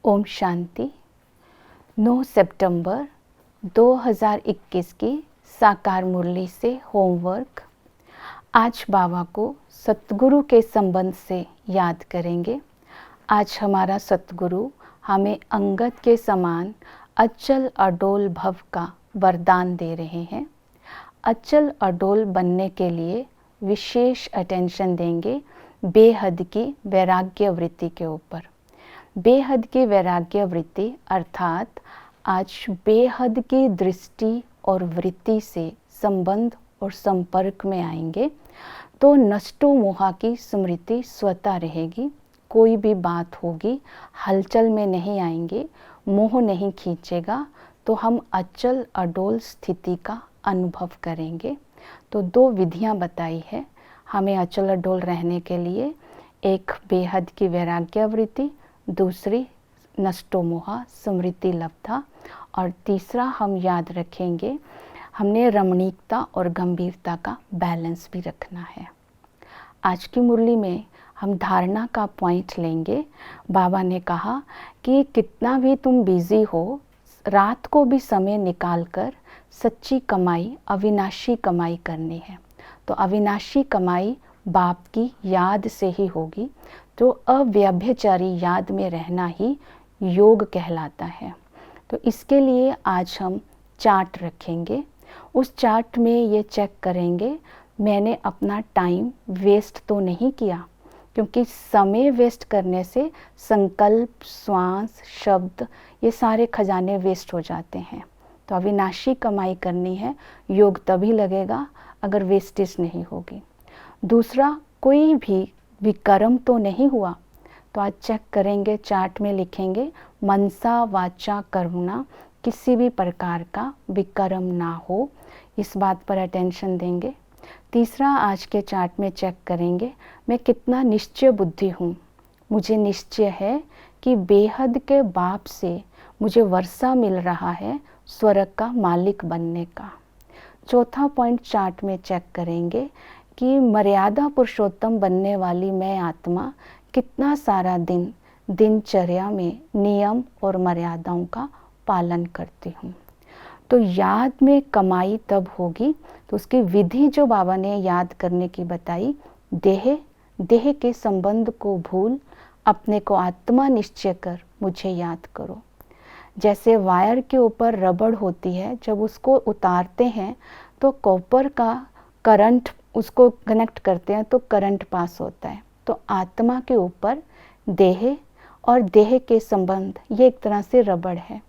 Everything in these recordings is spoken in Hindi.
ओम शांति। 9 सितंबर 2021 की साकार मुरली से होमवर्क। आज बाबा को सतगुरु के संबंध से याद करेंगे। आज हमारा सतगुरु हमें अंगद के समान अचल अडोल भव का वरदान दे रहे हैं। अचल अडोल बनने के लिए विशेष अटेंशन देंगे बेहद की वैराग्य वृत्ति के ऊपर। बेहद की वैराग्य वृत्ति अर्थात आज बेहद की दृष्टि और वृत्ति से संबंध और संपर्क में आएंगे तो नष्टो मोहा की स्मृति स्वतः रहेगी। कोई भी बात होगी हलचल में नहीं आएंगे, मोह नहीं खींचेगा, तो हम अचल अडोल स्थिति का अनुभव करेंगे। तो 2 विधियां बताई है हमें अचल अडोल रहने के लिए। एक बेहद की वैराग्य वृत्ति, दूसरी नष्टो मोहा स्मृति लब्धा, और तीसरा हम याद रखेंगे हमने रमणीकता और गंभीरता का बैलेंस भी रखना है। आज की मुरली में हम धारणा का पॉइंट लेंगे। बाबा ने कहा कि कितना भी तुम बिजी हो, रात को भी समय निकालकर सच्ची कमाई, अविनाशी कमाई करनी है। तो अविनाशी कमाई बाप की याद से ही होगी। तो अव्यभिचारी याद में रहना ही योग कहलाता है। तो इसके लिए आज हम चार्ट रखेंगे। उस चार्ट में ये चेक करेंगे मैंने अपना टाइम वेस्ट तो नहीं किया, क्योंकि समय वेस्ट करने से संकल्प, श्वास, शब्द, ये सारे खजाने वेस्ट हो जाते हैं। तो अविनाशी कमाई करनी है, योग तभी लगेगा अगर वेस्टेज नहीं होगी। दूसरा, कोई भी विकर्म तो नहीं हुआ। तो आज चेक करेंगे, चार्ट में लिखेंगे मनसा वाचा कर्मणा, किसी भी प्रकार का विकर्म ना हो, इस बात पर अटेंशन देंगे। तीसरा, आज के चार्ट में चेक करेंगे मैं कितना निश्चय बुद्धि हूँ। मुझे निश्चय है कि बेहद के बाप से मुझे वर्षा मिल रहा है स्वर्ग का मालिक बनने का। चौथा पॉइंट चार्ट में चेक करेंगे कि मर्यादा पुरुषोत्तम बनने वाली मैं आत्मा कितना सारा दिन दिनचर्या में नियम और मर्यादाओं का पालन करती हूँ। तो याद में कमाई तब होगी, तो उसकी विधि जो बाबा ने याद करने की बताई, देह के संबंध को भूल अपने को आत्मा निश्चय कर मुझे याद करो। जैसे वायर के ऊपर रबड़ होती है, जब उसको उतारते हैं तो कॉपर का करंट, उसको कनेक्ट करते हैं तो करंट पास होता है। तो आत्मा के ऊपर देह और देह के संबंध, ये एक तरह से रबड़ है।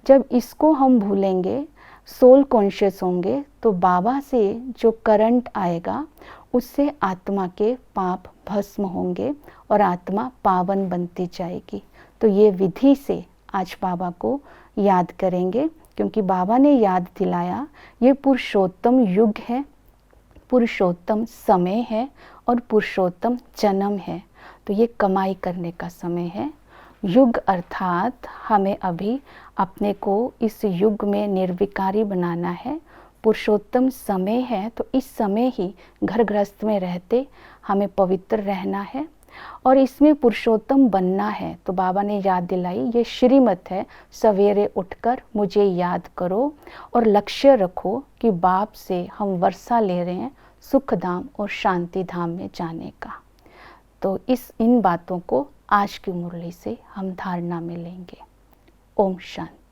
जब इसको हम भूलेंगे, सोल कॉन्शियस होंगे, तो बाबा से जो करंट आएगा उससे आत्मा के पाप भस्म होंगे और आत्मा पावन बनती जाएगी। तो ये विधि से आज बाबा को याद करेंगे, क्योंकि बाबा ने याद दिलाया ये पुरुषोत्तम युग है, पुरुषोत्तम समय है और पुरुषोत्तम जन्म है। तो ये कमाई करने का समय है। युग अर्थात हमें अभी अपने को इस युग में निर्विकारी बनाना है। पुरुषोत्तम समय है, तो इस समय ही घर गृहस्थ में रहते हमें पवित्र रहना है और इसमें पुरुषोत्तम बनना है। तो बाबा ने याद दिलाई ये श्रीमत है, सवेरे उठकर मुझे याद करो और लक्ष्य रखो कि बाप से हम वर्षा ले रहे हैं सुख धाम और शांति धाम में जाने का। तो इन बातों को आज की मुरली से हम धारणा में लेंगे। ओम शांति।